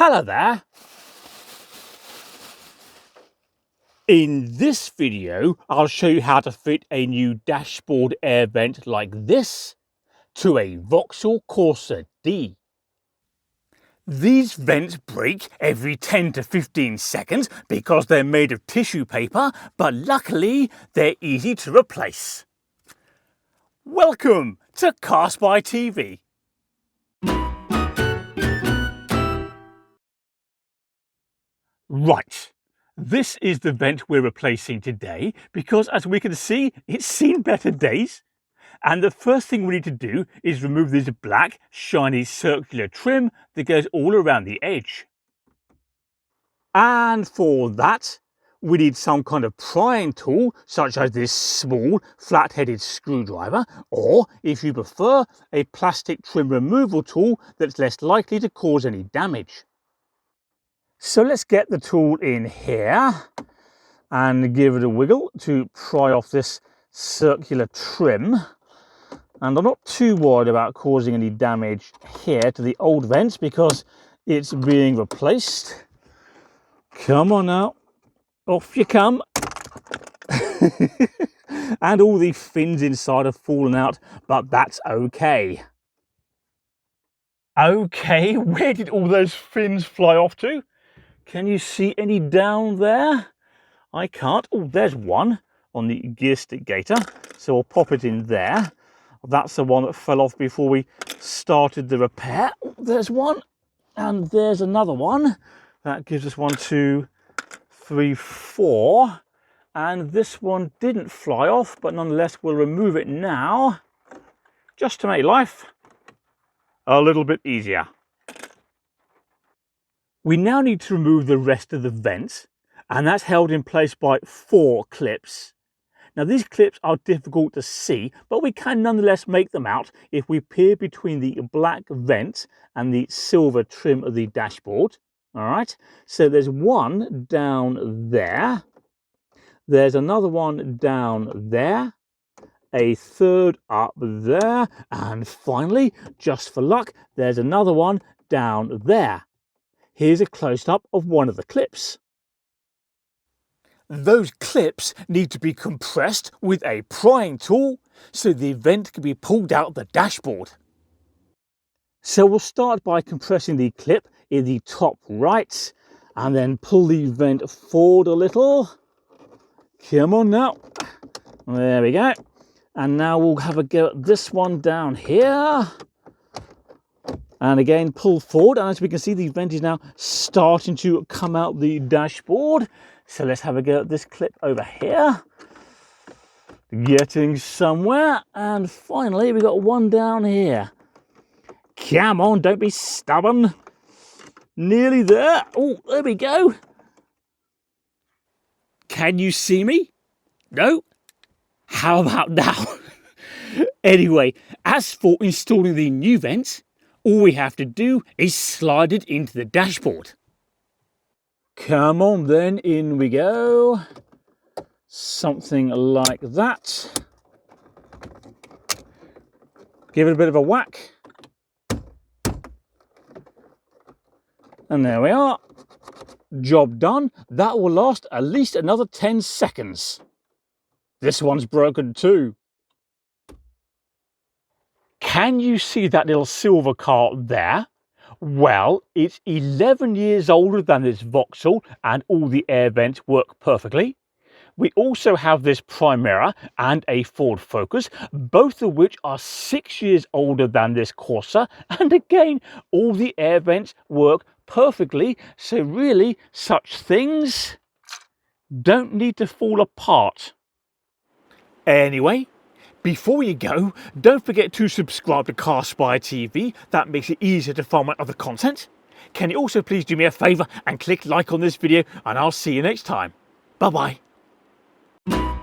Hello there. In this video, I'll show you how to fit a new dashboard air vent like this to a Vauxhall Corsa D. These vents break every 10 to 15 seconds because they're made of tissue paper, but luckily they're easy to replace. Welcome to CarSpyTV. Right, this is the vent we're replacing today because, as we can see, it's seen better days. And the first thing we need to do is remove this black, shiny, circular trim that goes all around the edge. And for that, we need some kind of prying tool, such as this small, flat-headed screwdriver, or, if you prefer, a plastic trim removal tool that's less likely to cause any damage. So let's get the tool in here and give it a wiggle to pry off this circular trim. And I'm not too worried about causing any damage here to the old vents because it's being replaced. Come on now, off you come. And all the fins inside have fallen out, but that's okay. Okay, where did all those fins fly off to? Can you see any down there? I can't. Oh, there's one on the gear stick gator. So I'll pop it in there. That's the one that fell off before we started the repair. Oh, there's one. And there's another one. That gives us 1, 2, 3, 4. And this one didn't fly off, but nonetheless, we'll remove it now, just to make life a little bit easier. We now need to remove the rest of the vents, and that's held in place by 4 clips. Now these clips are difficult to see, but we can nonetheless make them out if we peer between the black vent and the silver trim of the dashboard. All right, so there's one down there. There's another one down there. A third up there. And finally, just for luck, there's another one down there. Here's a close-up of one of the clips. Those clips need to be compressed with a prying tool so the vent can be pulled out the dashboard. So we'll start by compressing the clip in the top right and then pull the vent forward a little. Come on now. There we go. And now we'll have a go at this one down here. And again, pull forward, and as we can see, the vent is now starting to come out the dashboard. So let's have a go at this clip over here. Getting somewhere. And finally, we got one down here. Come on, don't be stubborn. Nearly there. Oh, there we go. Can you see me? No? How about now? Anyway, as for installing the new vent, all we have to do is slide it into the dashboard. Come on then, in we go. Something like that. Give it a bit of a whack. And there we are. Job done. That will last at least another 10 seconds. This one's broken too. Can you see that little silver car there? Well, it's 11 years older than this Vauxhall and all the air vents work perfectly. We also have this Primera and a Ford Focus, both of which are 6 years older than this Corsa. And again, all the air vents work perfectly. So really, such things don't need to fall apart. Anyway, before you go, don't forget to subscribe to CarSpyTV. That makes it easier to find my other content. Can you also please do me a favour and click like on this video, and I'll see you next time. Bye bye.